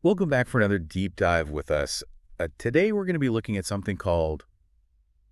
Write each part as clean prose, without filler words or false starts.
Welcome back for another deep dive with us. Today we're going to be looking at something called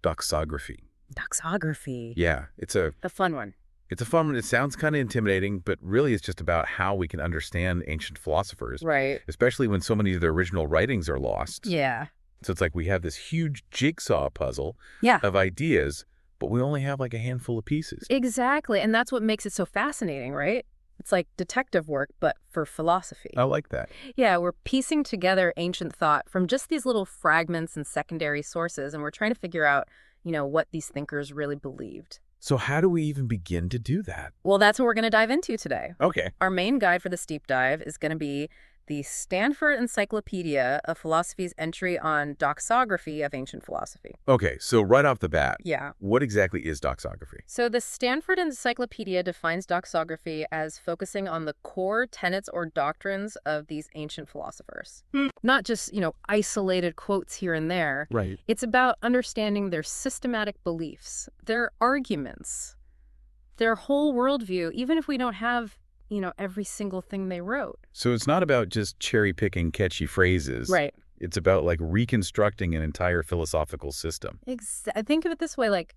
doxography. Doxography. Yeah, The fun one. it's a fun one. It sounds kind of intimidating, but really it's just about how we can understand ancient philosophers, Right. especially when so many of their original writings are lost. Yeah. So it's like we have this huge jigsaw puzzle Yeah. of ideas, but we only have like a handful of pieces. Exactly. And that's what makes it so fascinating, right? It's like detective work, but for philosophy. I like that. Yeah, we're piecing together ancient thought from just these little fragments and secondary sources, and we're trying to figure out, what these thinkers really believed. So how do we even begin to do that? Well, that's what we're going to dive into today. Okay. Our main guide for this deep dive is going to be the Stanford Encyclopedia of Philosophy's entry on doxography of ancient philosophy. Okay, so right off the bat, Yeah. what exactly is doxography? So the Stanford Encyclopedia defines doxography as focusing on the core tenets or doctrines of these ancient philosophers. Not just, isolated quotes here and there. Right. It's about understanding their systematic beliefs, their arguments, their whole worldview, even if we don't have every single thing they wrote. So it's not about just cherry-picking catchy phrases. Right. It's about, like, reconstructing an entire philosophical system. Think of it this way, like,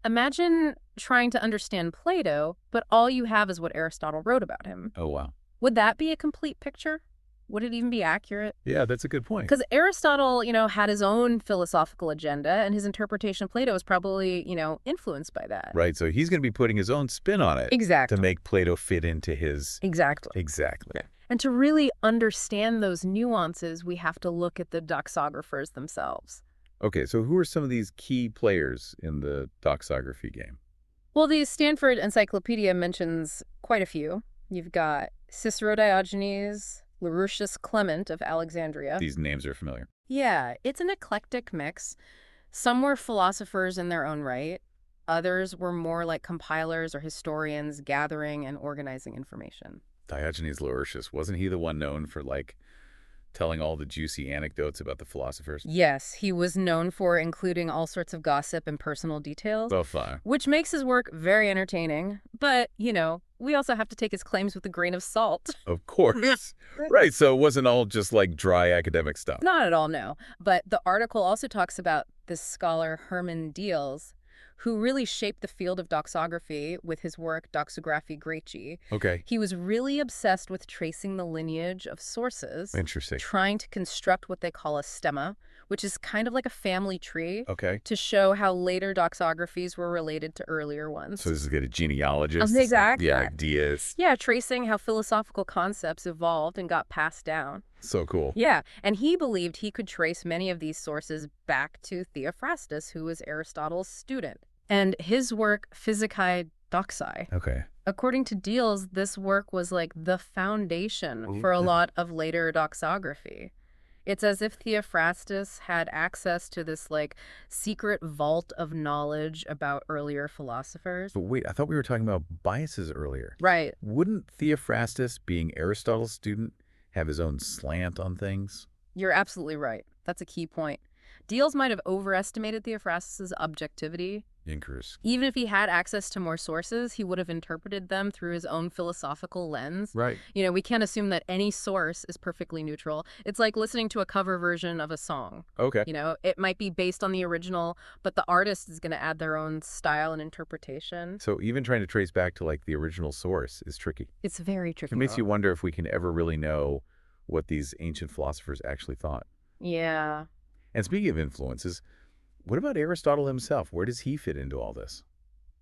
imagine trying to understand Plato, but all you have is what Aristotle wrote about him. Oh, wow. Would that be a complete picture? Would it even be accurate? Yeah, that's a good point. Because Aristotle, had his own philosophical agenda, and his interpretation of Plato was probably, influenced by that. Right, so he's going to be putting his own spin on it. Exactly. To make Plato fit into his... Exactly. Exactly. And to really understand those nuances, we have to look at the doxographers themselves. Okay, so who are some of these key players in the doxography game? Well, the Stanford Encyclopedia mentions quite a few. You've got Cicero Diogenes, Laurentius Clement of Alexandria. These names are familiar. Yeah, it's an eclectic mix. Some were philosophers in their own right. Others were more like compilers or historians gathering and organizing information. Diogenes Laertius, wasn't he the one known for, like, telling all the juicy anecdotes about the philosophers? Yes, he was known for including all sorts of gossip and personal details, So far. which makes his work very entertaining. But, we also have to take his claims with a grain of salt. Of course. Right, so it wasn't all just, like, dry academic stuff. Not at all, no. But the article also talks about this scholar Hermann Diels, who really shaped the field of doxography with his work Doxography Graecii. Okay. He was really obsessed with tracing the lineage of sources, Interesting. trying to construct what they call a stemma, which is kind of like a family tree, Okay. to show how later doxographies were related to earlier ones. So this is good, a genealogist. Exactly. The ideas. Yeah, tracing how philosophical concepts evolved and got passed down. So cool. Yeah, and he believed he could trace many of these sources back to Theophrastus, who was Aristotle's student. And his work, Physicae Doxae. Okay. According to Diels, this work was like the foundation for a lot of later doxography. It's as if Theophrastus had access to this, like, secret vault of knowledge about earlier philosophers. But wait, I thought we were talking about biases earlier. Right. Wouldn't Theophrastus, being Aristotle's student, have his own slant on things? You're absolutely right. That's a key point. Diels might have overestimated Theophrastus's objectivity. Incorrect. Even if he had access to more sources, he would have interpreted them through his own philosophical lens. Right. We can't assume that any source is perfectly neutral. It's like listening to a cover version of a song. Okay. It might be based on the original, but the artist is going to add their own style and interpretation. So even trying to trace back to, like, the original source is tricky. It's very tricky. It makes you wonder if we can ever really know what these ancient philosophers actually thought. Yeah. And speaking of influences, what about Aristotle himself? Where does he fit into all this?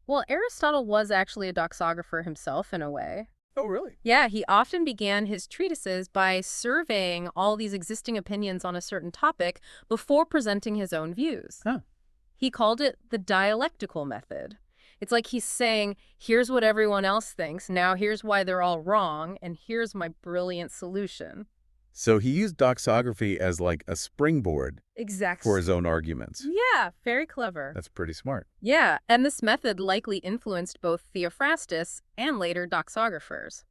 Well, Aristotle was actually a doxographer himself in a way. Oh, really? Yeah, he often began his treatises by surveying all these existing opinions on a certain topic before presenting his own views. Huh. He called it the dialectical method. It's like he's saying, here's what everyone else thinks, now here's why they're all wrong, and here's my brilliant solution. So he used doxography as, like, a springboard Exactly. for his own arguments. Yeah, very clever. That's pretty smart. Yeah, and this method likely influenced both Theophrastus and later doxographers.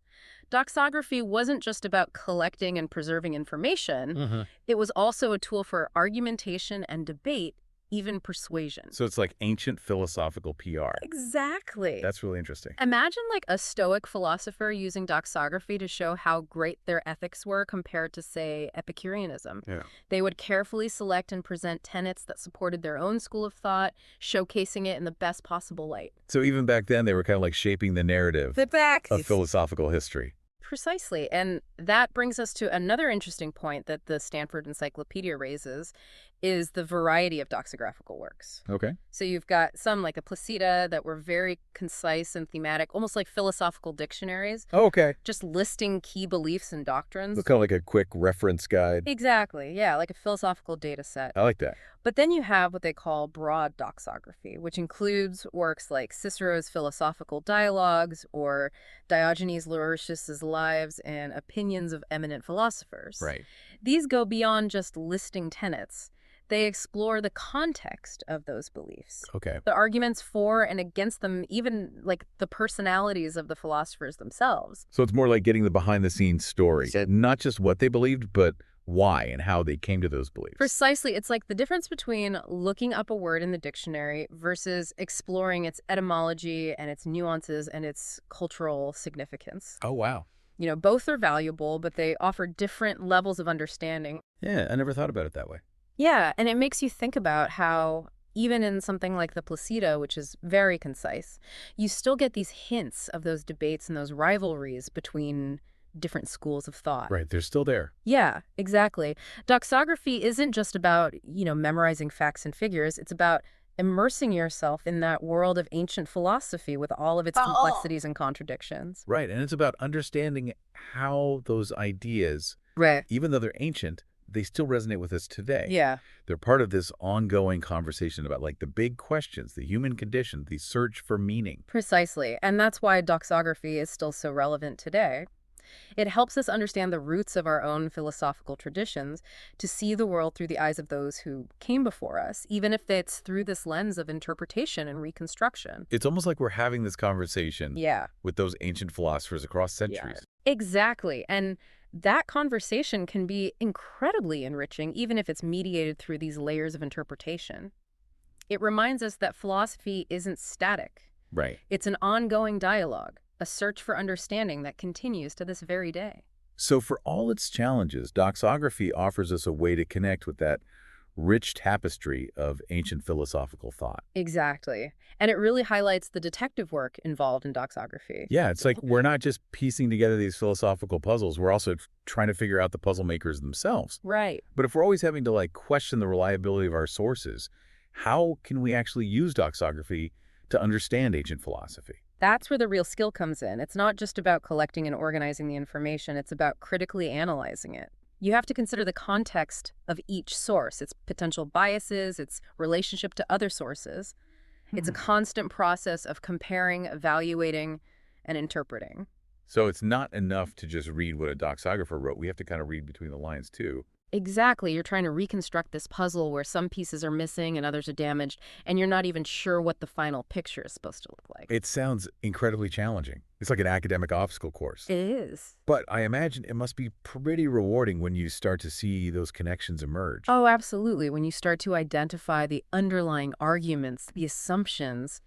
Doxography wasn't just about collecting and preserving information. It was also a tool for argumentation and debate, even persuasion. So it's like ancient philosophical PR. Exactly. That's really interesting. Imagine like a Stoic philosopher using doxography to show how great their ethics were compared to, say, Epicureanism. Yeah. They would carefully select and present tenets that supported their own school of thought, showcasing it in the best possible light. So even back then, they were kind of like shaping the narrative of philosophical history. Precisely. And that brings us to another interesting point that the Stanford Encyclopedia raises is the variety of doxographical works. Okay. So you've got some like the Placida that were very concise and thematic, almost like philosophical dictionaries, Oh, okay. just listing key beliefs and doctrines. So kind of like a quick reference guide. Exactly. Yeah, like a philosophical data set. I like that. But then you have what they call broad doxography, which includes works like Cicero's Philosophical Dialogues or Diogenes Laertius's Lives and Opinions of Eminent Philosophers. Right. These go beyond just listing tenets. They explore the context of those beliefs, Okay. the arguments for and against them, even like the personalities of the philosophers themselves. So it's more like getting the behind-the-scenes story. Not just what they believed, but why and how they came to those beliefs. Precisely. It's like the difference between looking up a word in the dictionary versus exploring its etymology and its nuances and its cultural significance. Oh, wow. You know, both are valuable, but they offer different levels of understanding. Yeah, I never thought about it that way. Yeah, and it makes you think about how even in something like the Placida, which is very concise, you still get these hints of those debates and those rivalries between different schools of thought. Right, they're still there. Yeah, exactly. Doxography isn't just about, memorizing facts and figures. It's about immersing yourself in that world of ancient philosophy with all of its complexities and contradictions. Right, and it's about understanding how those ideas, Right. even though they're ancient, they still resonate with us today. Yeah. They're part of this ongoing conversation about like the big questions, the human condition, the search for meaning. Precisely. And that's why doxography is still so relevant today. It helps us understand the roots of our own philosophical traditions, to see the world through the eyes of those who came before us, even if it's through this lens of interpretation and reconstruction. It's almost like we're having this conversation Yeah. with those ancient philosophers across centuries. Exactly. And that conversation can be incredibly enriching, even if it's mediated through these layers of interpretation. It reminds us that philosophy isn't static. Right. It's an ongoing dialogue, a search for understanding that continues to this very day. So for all its challenges, doxography offers us a way to connect with that rich tapestry of ancient philosophical thought. Exactly. And it really highlights the detective work involved in doxography. Yeah, it's like we're not just piecing together these philosophical puzzles, we're also trying to figure out the puzzle makers themselves. Right. But if we're always having to like question the reliability of our sources, how can we actually use doxography to understand ancient philosophy? That's where the real skill comes in. It's not just about collecting and organizing the information, it's about critically analyzing it. You have to consider the context of each source, its potential biases, its relationship to other sources. It's a constant process of comparing, evaluating, and interpreting. So it's not enough to just read what a doxographer wrote. We have to kind of read between the lines too. Exactly. You're trying to reconstruct this puzzle where some pieces are missing and others are damaged, and you're not even sure what the final picture is supposed to look like. It sounds incredibly challenging. It's like an academic obstacle course. It is. But I imagine it must be pretty rewarding when you start to see those connections emerge. Oh, absolutely. When you start to identify the underlying arguments, the assumptions,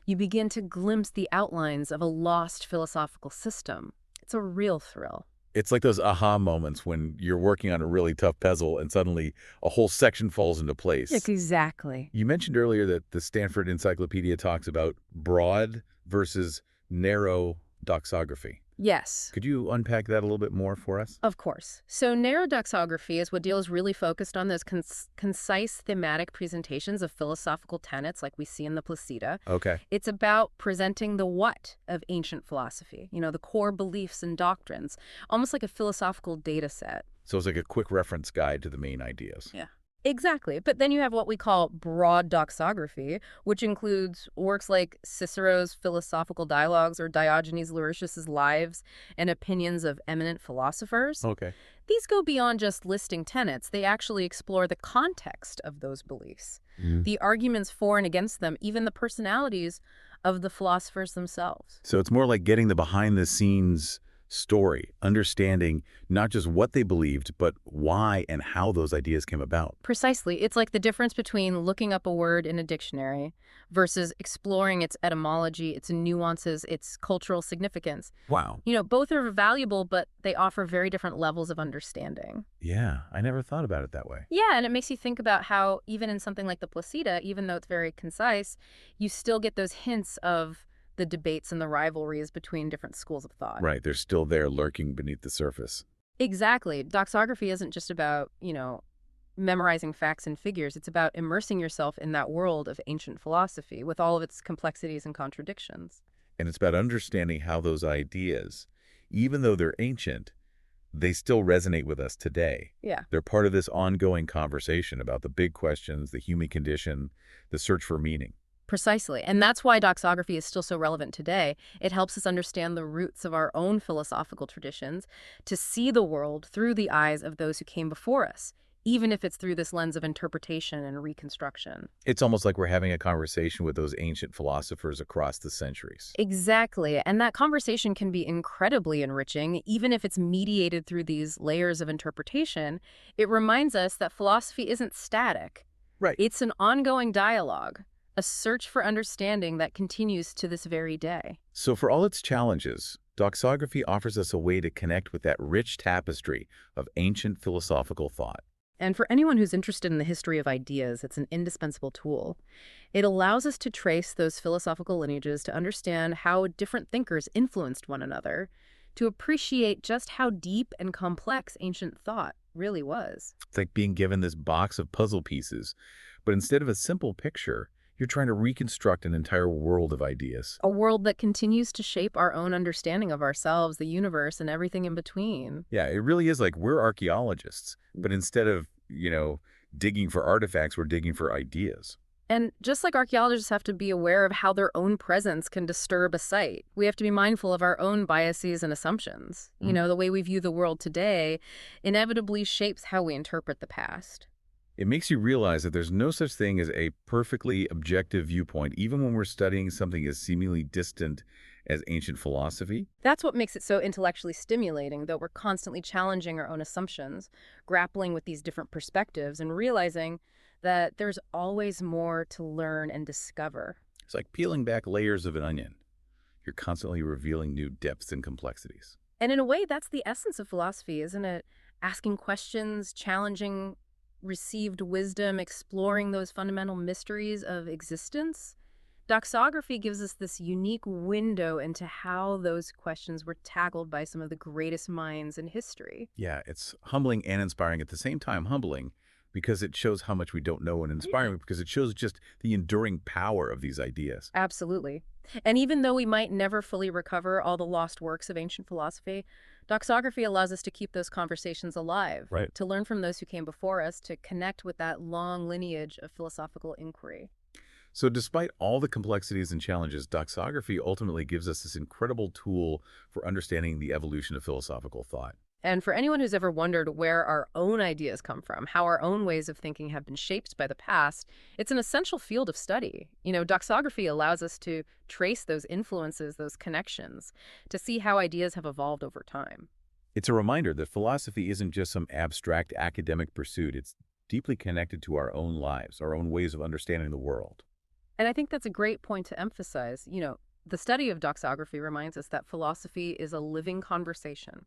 you begin to glimpse the outlines of a lost philosophical system. It's a real thrill. It's like those aha moments when you're working on a really tough puzzle and suddenly a whole section falls into place. Exactly. You mentioned earlier that the Stanford Encyclopedia talks about broad versus narrow doxography. Yes. Could you unpack that a little bit more for us? Of course. So narrow doxography is what deals really focused on those concise thematic presentations of philosophical tenets like we see in the Placida. Okay. It's about presenting the what of ancient philosophy, the core beliefs and doctrines, almost like a philosophical data set. So it's like a quick reference guide to the main ideas. Yeah. Exactly. But then you have what we call broad doxography, which includes works like Cicero's Philosophical Dialogues or Diogenes Laertius's Lives and Opinions of Eminent Philosophers. Okay. These go beyond just listing tenets. They actually explore the context of those beliefs, the arguments for and against them, even the personalities of the philosophers themselves. So it's more like getting the behind-the-scenes story, understanding not just what they believed, but why and how those ideas came about. Precisely. It's like the difference between looking up a word in a dictionary versus exploring its etymology, its nuances, its cultural significance. Wow. Both are valuable, but they offer very different levels of understanding. Yeah, I never thought about it that way. Yeah, and it makes you think about how even in something like the Placida, even though it's very concise, you still get those hints of the debates and the rivalries between different schools of thought. Right, they're still there lurking beneath the surface. Exactly. Doxography isn't just about, memorizing facts and figures. It's about immersing yourself in that world of ancient philosophy with all of its complexities and contradictions. And it's about understanding how those ideas, even though they're ancient, they still resonate with us today. Yeah. They're part of this ongoing conversation about the big questions, the human condition, the search for meaning. Precisely. And that's why doxography is still so relevant today. It helps us understand the roots of our own philosophical traditions, to see the world through the eyes of those who came before us, even if it's through this lens of interpretation and reconstruction. It's almost like we're having a conversation with those ancient philosophers across the centuries. Exactly. And that conversation can be incredibly enriching, even if it's mediated through these layers of interpretation. It reminds us that philosophy isn't static. Right. It's an ongoing dialogue, a search for understanding that continues to this very day. So for all its challenges, doxography offers us a way to connect with that rich tapestry of ancient philosophical thought. And for anyone who's interested in the history of ideas, it's an indispensable tool. It allows us to trace those philosophical lineages, to understand how different thinkers influenced one another, to appreciate just how deep and complex ancient thought really was. It's like being given this box of puzzle pieces, but instead of a simple picture, you're trying to reconstruct an entire world of ideas. A world that continues to shape our own understanding of ourselves, the universe, and everything in between. Yeah, it really is like we're archaeologists, but instead of, digging for artifacts, we're digging for ideas. And just like archaeologists have to be aware of how their own presence can disturb a site, we have to be mindful of our own biases and assumptions. The way we view the world today inevitably shapes how we interpret the past. It makes you realize that there's no such thing as a perfectly objective viewpoint, even when we're studying something as seemingly distant as ancient philosophy. That's what makes it so intellectually stimulating, though we're constantly challenging our own assumptions, grappling with these different perspectives, and realizing that there's always more to learn and discover. It's like peeling back layers of an onion. You're constantly revealing new depths and complexities. And in a way, that's the essence of philosophy, isn't it? Asking questions, challenging received wisdom, exploring those fundamental mysteries of existence. Doxography gives us this unique window into how those questions were tackled by some of the greatest minds in history. Yeah, it's humbling and inspiring at the same time. Humbling because it shows how much we don't know, and inspiring because it shows just the enduring power of these ideas. Absolutely. And even though we might never fully recover all the lost works of ancient philosophy, doxography allows us to keep those conversations alive, Right. to learn from those who came before us, to connect with that long lineage of philosophical inquiry. So despite all the complexities and challenges, doxography ultimately gives us this incredible tool for understanding the evolution of philosophical thought. And for anyone who's ever wondered where our own ideas come from, how our own ways of thinking have been shaped by the past, it's an essential field of study. Doxography allows us to trace those influences, those connections, to see how ideas have evolved over time. It's a reminder that philosophy isn't just some abstract academic pursuit. It's deeply connected to our own lives, our own ways of understanding the world. And I think that's a great point to emphasize. The study of doxography reminds us that philosophy is a living conversation,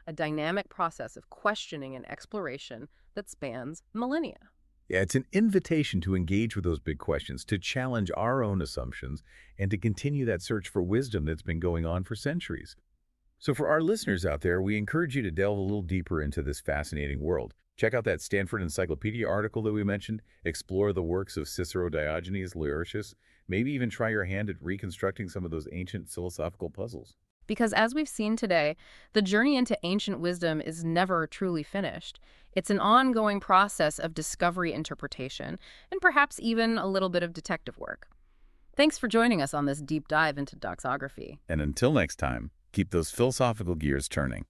a dynamic process of questioning and exploration that spans millennia. Yeah, it's an invitation to engage with those big questions, to challenge our own assumptions, and to continue that search for wisdom that's been going on for centuries. So for our listeners out there, we encourage you to delve a little deeper into this fascinating world. Check out that Stanford Encyclopedia article that we mentioned, explore the works of Cicero, Diogenes, Laertius, maybe even try your hand at reconstructing some of those ancient philosophical puzzles. Because as we've seen today, the journey into ancient wisdom is never truly finished. It's an ongoing process of discovery, interpretation, and perhaps even a little bit of detective work. Thanks for joining us on this deep dive into doxography. And until next time, keep those philosophical gears turning.